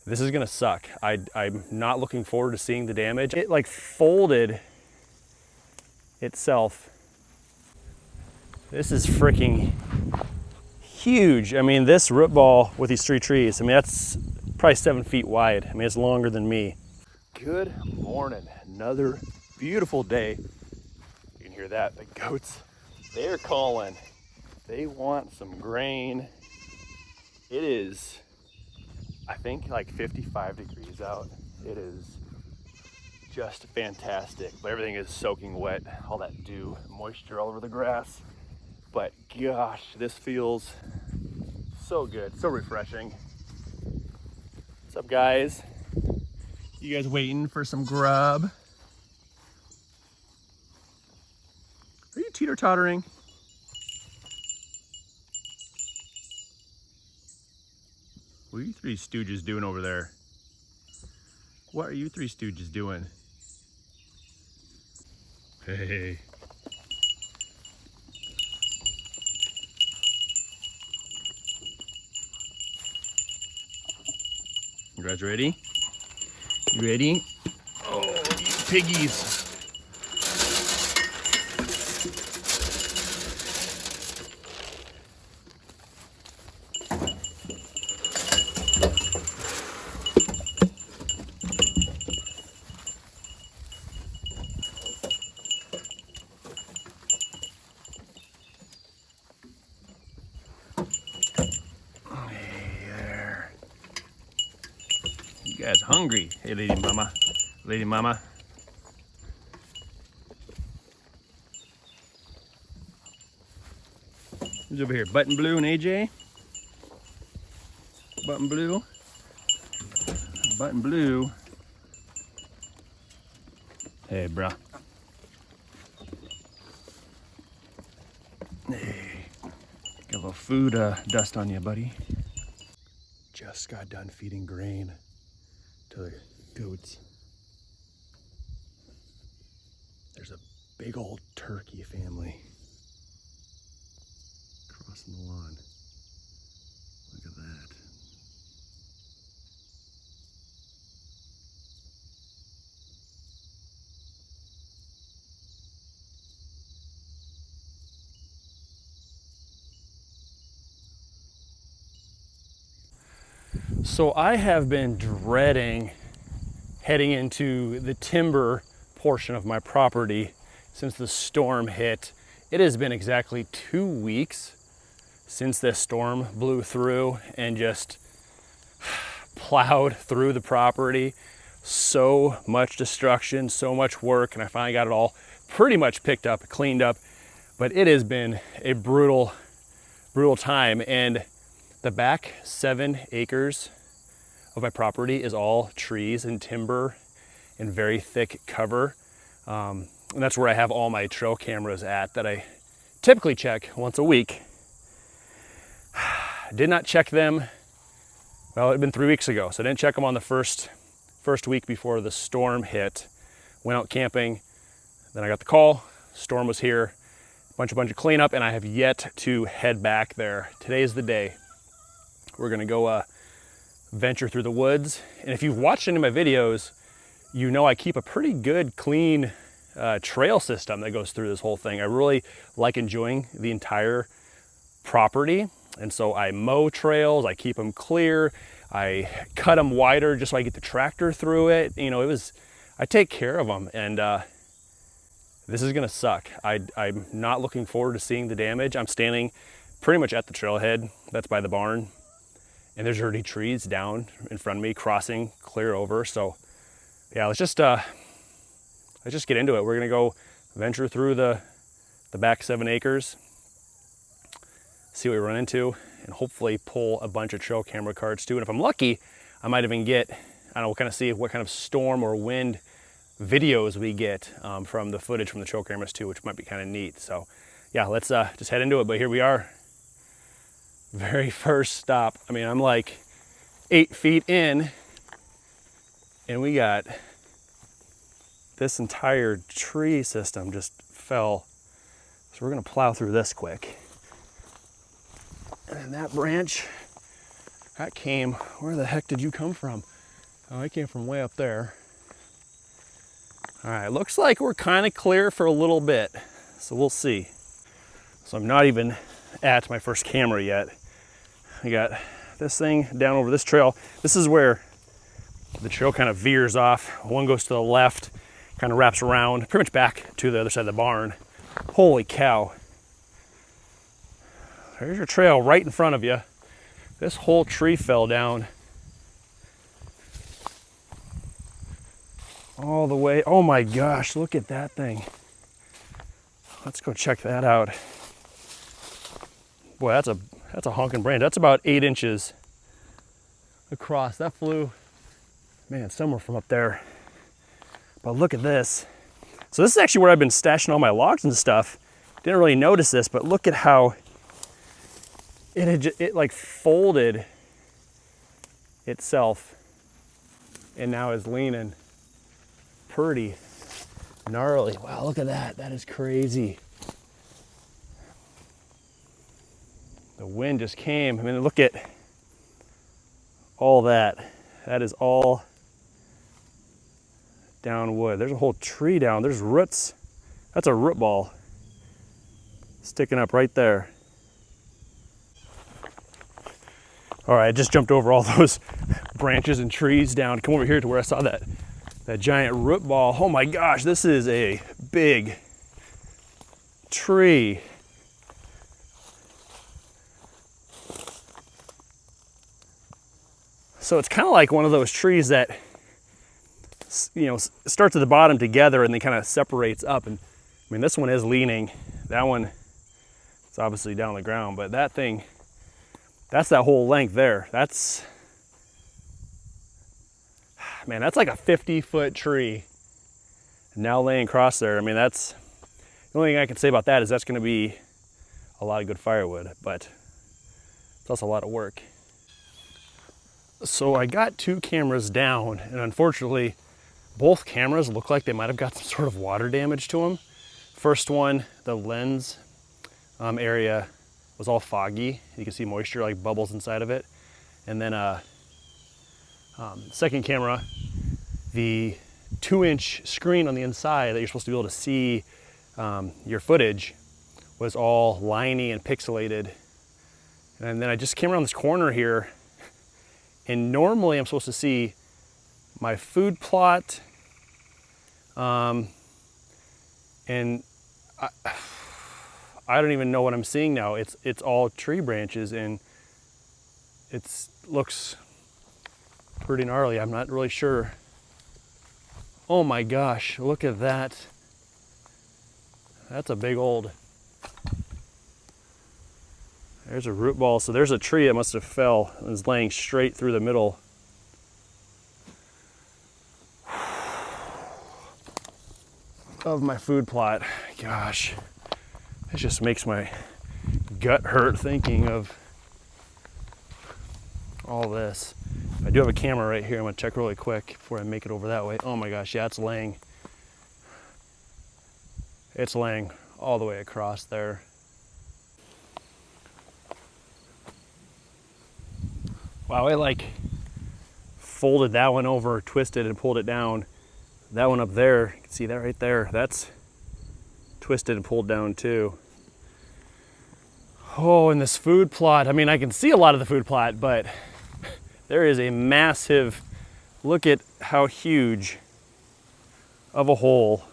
This is gonna suck. I'm not looking forward to seeing the damage. It like folded itself. This is freaking huge. I mean, this root ball with these 3 trees, I mean, that's probably 7 feet wide. I mean, it's longer than me. Good morning. Another beautiful day. You can hear that. The goats, they're calling. They want some grain. It is, I think, like 55 degrees out. It is just fantastic, but everything is soaking wet. All that dew, moisture all over the grass. But gosh, this feels so good, so refreshing. What's up, guys? You guys waiting for some grub? Are you teeter-tottering? What are you 3 stooges doing over there? What are you 3 stooges doing? Hey. You guys ready? You ready? Oh, you piggies. You guys hungry? Hey, lady mama. Lady mama. Who's over here? Button Blue and AJ? Button Blue. Button Blue. Hey, bruh. Hey. Got a little food dust on you, buddy. Just got done feeding grain to the goats. There's a big old turkey family crossing the lawn. Look at that. So I have been dreading heading into the timber portion of my property since the storm hit. It has been exactly 2 weeks since this storm blew through and just plowed through the property. So much destruction, so much work, and I finally got it all pretty much picked up, cleaned up, but it has been a brutal time. And the back 7 acres of my property is all trees and timber and very thick cover. And that's where I have all my trail cameras at that I typically check once a week. Did not check them, well, it had been 3 weeks ago, so I didn't check them on the first week before the storm hit. Went out camping, then I got the call, storm was here, bunch of cleanup, and I have yet to head back there. Today is the day. We're gonna go venture through the woods. And if you've watched any of my videos, you know I keep a pretty good, clean trail system that goes through this whole thing. I really like enjoying the entire property. And so I mow trails, I keep them clear, I cut them wider just so I get the tractor through it. You know, I take care of them, and this is gonna suck. I'm not looking forward to seeing the damage. I'm standing pretty much at the trailhead that's by the barn, and there's already trees down in front of me, crossing clear over. So yeah, let's just get into it. We're gonna go venture through the back 7 acres, see what we run into, and hopefully pull a bunch of trail camera cards too. And if I'm lucky, I might even get, I don't know, see what kind of storm or wind videos we get from the footage from the trail cameras too, which might be kind of neat. So yeah, let's just head into it. But here we are. Very first stop. I mean, I'm like 8 feet in, and we got this entire tree system just fell. So we're gonna plow through this quick. And then that branch, that came, where the heck did you come from? Oh, I came from way up there. All right, looks like we're kind of clear for a little bit, so we'll see. So I'm not even at my first camera yet. I got this thing down over this trail. This is where the trail kind of veers off. One goes to the left, kind of wraps around, pretty much back to the other side of the barn. Holy cow. There's your trail right in front of you. This whole tree fell down. All the way. Oh my gosh, look at that thing. Let's go check that out. Boy, that's a honking branch. That's about 8 inches across. That flew, man, somewhere from up there. But look at this. So this is actually where I've been stashing all my logs and stuff. Didn't really notice this, but look at how it like folded itself and now is leaning. Pretty gnarly. Wow, look at that. That is crazy. The wind just came. I mean, look at all that. That is all down wood. There's a whole tree down. There's roots. That's a root ball sticking up right there. All right, I just jumped over all those branches and trees down. Come over here to where I saw that giant root ball. Oh my gosh, this is a big tree. So it's kind of like one of those trees that, you know, starts at the bottom together and then kind of separates up. And I mean, this one is leaning. That one is obviously down on the ground, but that thing, that's that whole length there. That's, man, that's like a 50-foot tree now laying across there. I mean, that's, the only thing I can say about that is that's going to be a lot of good firewood, but it's also a lot of work. So I got 2 cameras down, and unfortunately, both cameras look like they might have got some sort of water damage to them. First one, the lens area was all foggy. You can see moisture like bubbles inside of it. And then second camera, the 2-inch screen on the inside that you're supposed to be able to see your footage was all liney and pixelated. And then I just came around this corner here, and normally I'm supposed to see my food plot, and I don't even know what I'm seeing now. It's all tree branches, and it looks pretty gnarly. I'm not really sure. Oh my gosh, look at that. That's a big old, there's a root ball. So there's a tree that must have fell and is laying straight through the middle. Of my food plot. Gosh, it just makes my gut hurt thinking of all this. I do have a camera right here. I'm gonna check really quick before I make it over that way. Oh my gosh, yeah, it's laying all the way across there. Wow, I like folded that one over, twisted and pulled it down. That one up there, you can see that right there, that's twisted and pulled down too. Oh, and this food plot, I mean, I can see a lot of the food plot, but there is a massive, look at how huge of a hole.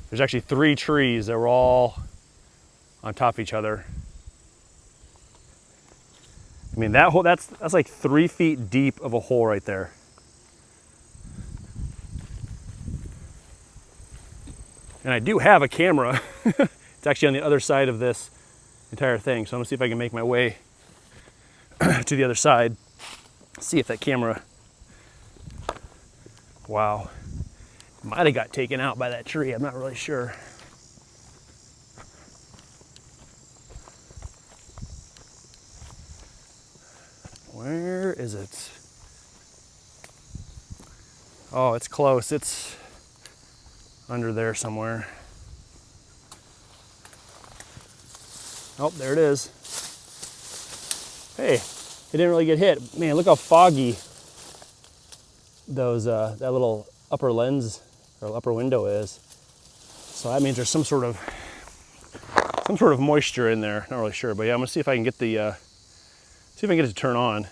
There's actually 3 trees that were all on top of each other. I mean, that hole, that's like 3 feet deep of a hole right there. And I do have a camera. It's actually on the other side of this entire thing. So I'm gonna see if I can make my way to the other side. See if that camera, wow, might have got taken out by that tree. I'm not really sure. Where is it? Oh, it's close. It's under there somewhere. Oh, there it is. Hey, didn't really get hit. Man, look how foggy those that little upper lens or upper window is. So that means there's some sort of moisture in there. Not really sure, but yeah, I'm gonna see if I can get the see if I can get it to turn on.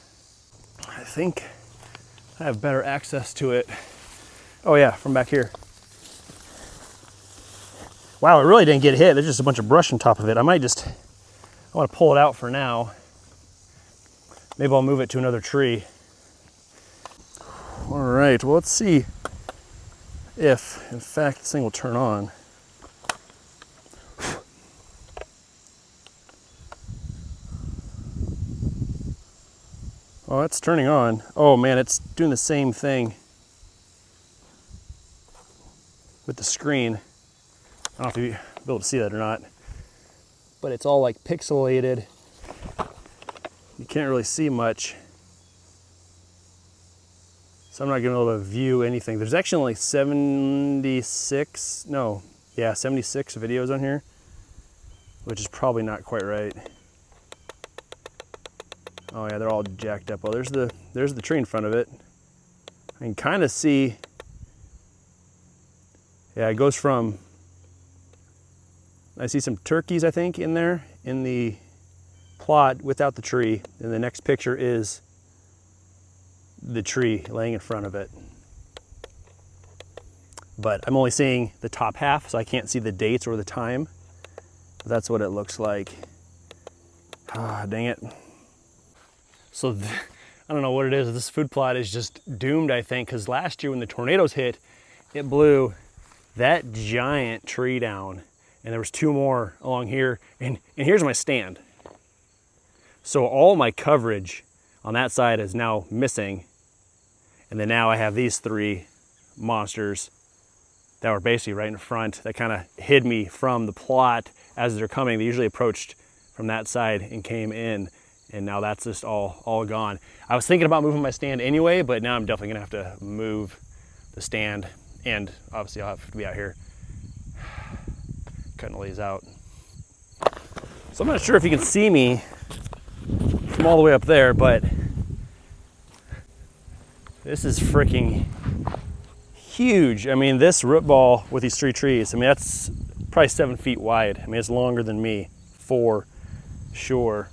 I think I have better access to it. Oh yeah, from back here. Wow, it really didn't get hit. There's just a bunch of brush on top of it. I want to pull it out for now. Maybe I'll move it to another tree. All right, well, let's see if, in fact, this thing will turn on. Oh, it's turning on. Oh man, it's doing the same thing with the screen. I don't know if you'll be able to see that or not, but it's all like pixelated. You can't really see much. So I'm not gonna be able to view anything. There's actually only 76 videos on here, which is probably not quite right. Oh yeah, they're all jacked up. Well, there's the tree in front of it. I can kind of see, yeah, it goes from, I see some turkeys, I think, in there, in the plot without the tree. And the next picture is the tree laying in front of it. But I'm only seeing the top half, so I can't see the dates or the time. That's what it looks like. Ah, dang it. So I don't know what it is. This food plot is just doomed, I think, because last year when the tornadoes hit, it blew that giant tree down. And there was 2 more along here. And here's my stand. So all my coverage on that side is now missing. And then now I have these 3 monsters that were basically right in front that kind of hid me from the plot as they're coming. They usually approached from that side and came in. And now that's just all gone. I was thinking about moving my stand anyway, but now I'm definitely gonna have to move the stand, and obviously I'll have to be out here cutting all these out. So I'm not sure if you can see me from all the way up there, but this is freaking huge. I mean, this root ball with these 3 trees, I mean, that's probably 7 feet wide. I mean, it's longer than me, for sure.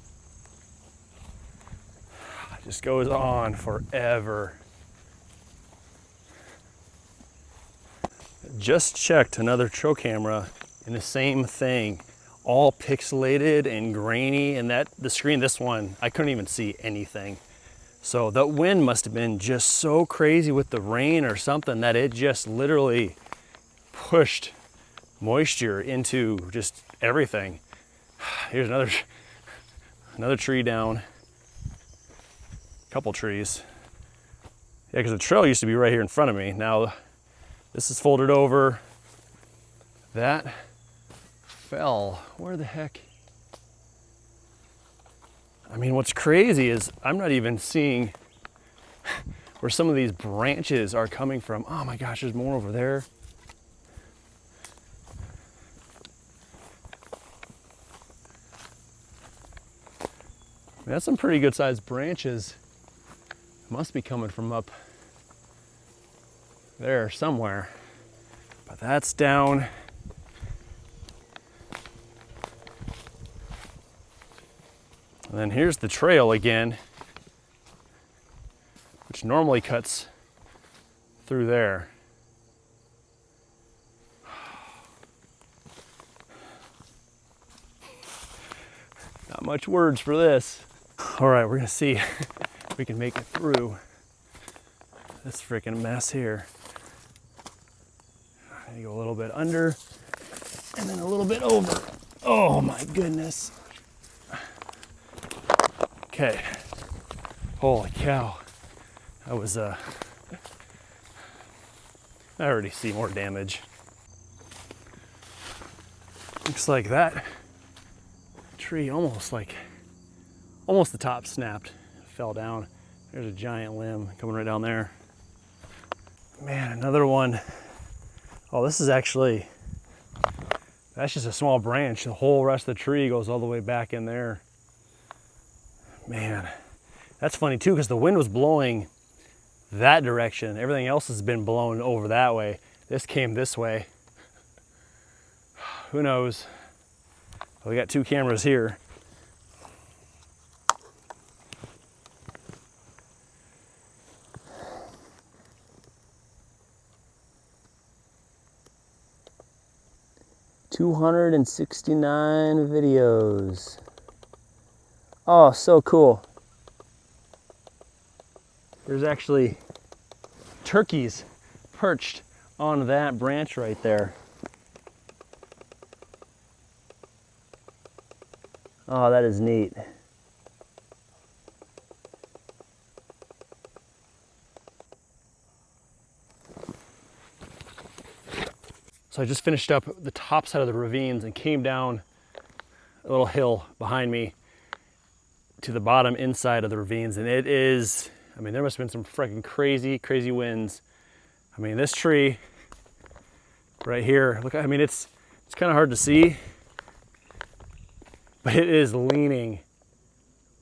Just goes on forever. Just checked another trail camera and the same thing, all pixelated and grainy, and the screen, this one, I couldn't even see anything. So the wind must have been just so crazy with the rain or something that it just literally pushed moisture into just everything. Here's another tree down. Couple trees. Yeah, because the trail used to be right here in front of me. Now this is folded over. That fell. Where the heck? I mean, what's crazy is I'm not even seeing where some of these branches are coming from. Oh my gosh, there's more over there. That's some pretty good sized branches. Must be coming from up there somewhere. But that's down. And then here's the trail again, which normally cuts through there. Not much words for this. All right, we're gonna see if we can make it through this freaking mess here. I need to go a little bit under and then a little bit over. Oh my goodness. Okay, holy cow. That was, I already see more damage. Looks like that tree almost the top snapped, fell down. There's a giant limb coming right down there. Man, another one. Oh, this is actually, that's just a small branch. The whole rest of the tree goes all the way back in there. Man, That's funny too, because the wind was blowing that direction. Everything else has been blown over that way. This came this way. Who knows? We got 2 cameras here. $269 videos. Oh, so cool. There's actually turkeys perched on that branch right there. Oh, that is neat. So I just finished up the top side of the ravines and came down a little hill behind me to the bottom inside of the ravines, and it is, I mean, there must have been some freaking crazy winds. I mean, this tree right here, look, I mean, it's kind of hard to see, but it is leaning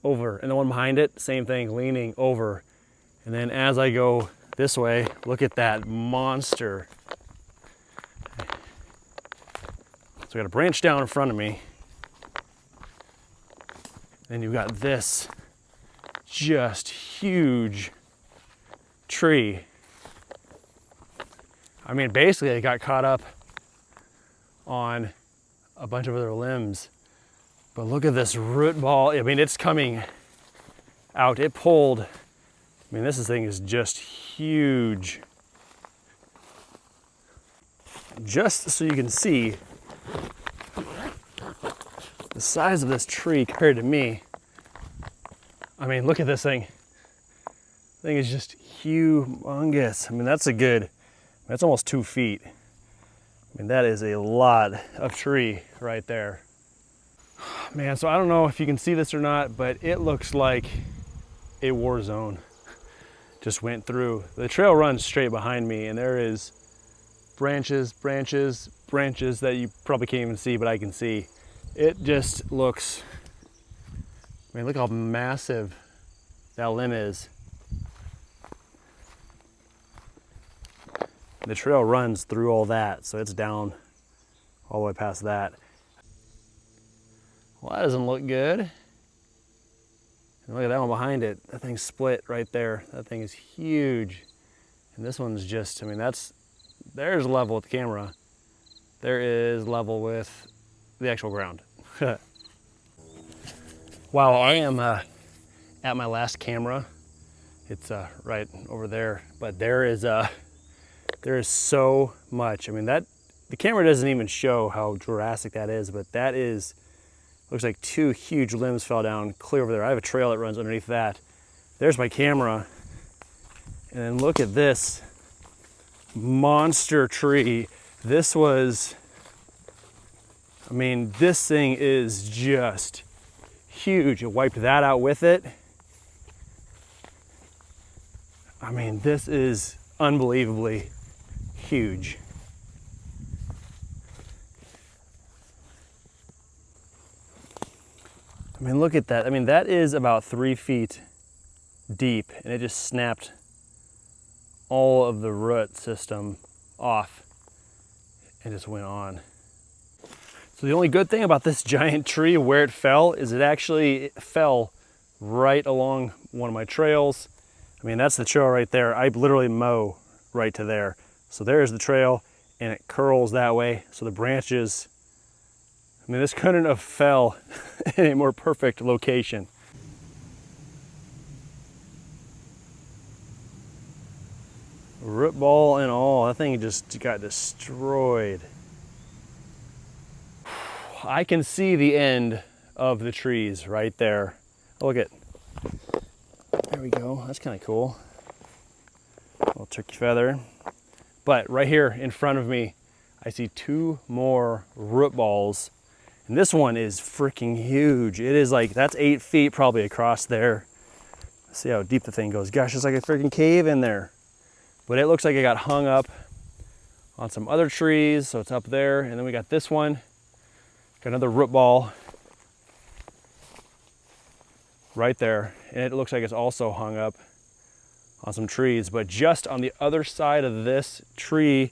over. And the one behind it, same thing, leaning over. And then as I go this way, look at that monster. So I got a branch down in front of me. Then you've got this just huge tree. I mean, basically it got caught up on a bunch of other limbs. But look at this root ball. I mean, it's coming out. It pulled. I mean, this thing is just huge. Just so you can see the size of this tree compared to me. I mean, look at this thing. The thing is just humongous. I mean, that's almost 2 feet. I mean, that is a lot of tree right there. Man, so I don't know if you can see this or not, but it looks like a war zone just went through. The trail runs straight behind me, and there is branches that you probably can't even see, but I can see. It just looks, I mean, look how massive that limb is. The trail runs through all that, so it's down all the way past that. Well, that doesn't look good. And look at that one behind it. That thing's split right there. That thing is huge. And this one's just, I mean, there's level with the camera. There is level with the actual ground. Wow, I am at my last camera. It's right over there, but there is so much. I mean, the camera doesn't even show how drastic that is, but that is, looks like 2 huge limbs fell down clear over there. I have a trail that runs underneath that. There's my camera. And then look at this monster tree. This was, I mean, this thing is just huge. It wiped that out with it. I mean, this is unbelievably huge. I mean, look at that. I mean, that is about 3 feet deep, and it just snapped all of the root system off and just went on. So the only good thing about this giant tree, where it fell, is it fell right along one of my trails. I mean, that's the trail right there. I literally mow right to there. So there's the trail, and it curls that way. So the branches, I mean, this couldn't have fell in a more perfect location. Root ball and all, that thing just got destroyed. I can see the end of the trees right there. Oh, look at, there we go, that's kind of cool. Little turkey feather. But right here in front of me, I see 2 more root balls. And this one is freaking huge. It is like, that's 8 feet probably across there. Let's see how deep the thing goes. Gosh, it's like a freaking cave in there. But it looks like it got hung up on some other trees, so it's up there. And then we got this one, got another root ball right there. And it looks like it's also hung up on some trees, but just on the other side of this tree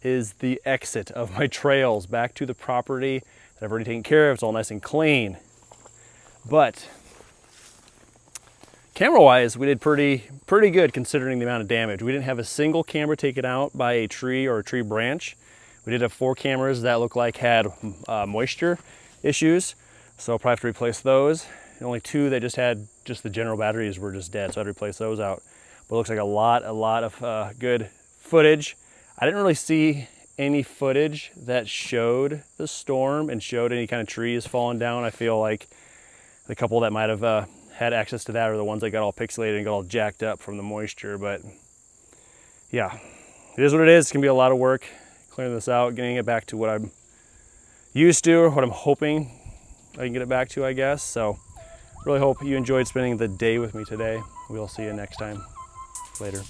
is the exit of my trails back to the property that I've already taken care of. It's all nice and clean. But camera-wise, we did pretty good considering the amount of damage. We didn't have a single camera taken out by a tree or a tree branch. We did have 4 cameras that looked like had moisture issues, so I'll probably have to replace those. And only 2 that just had the general batteries were just dead, so I had to replace those out. But it looks like a lot of good footage. I didn't really see any footage that showed the storm and showed any kind of trees falling down. I feel like the couple that might have had access to that are the ones that got all pixelated and got all jacked up from the moisture. But yeah, it is what it is. It's gonna be a lot of work clearing this out, getting it back to what I'm used to, or what I'm hoping I can get it back to, I guess. So really hope you enjoyed spending the day with me today. We'll see you next time. Later.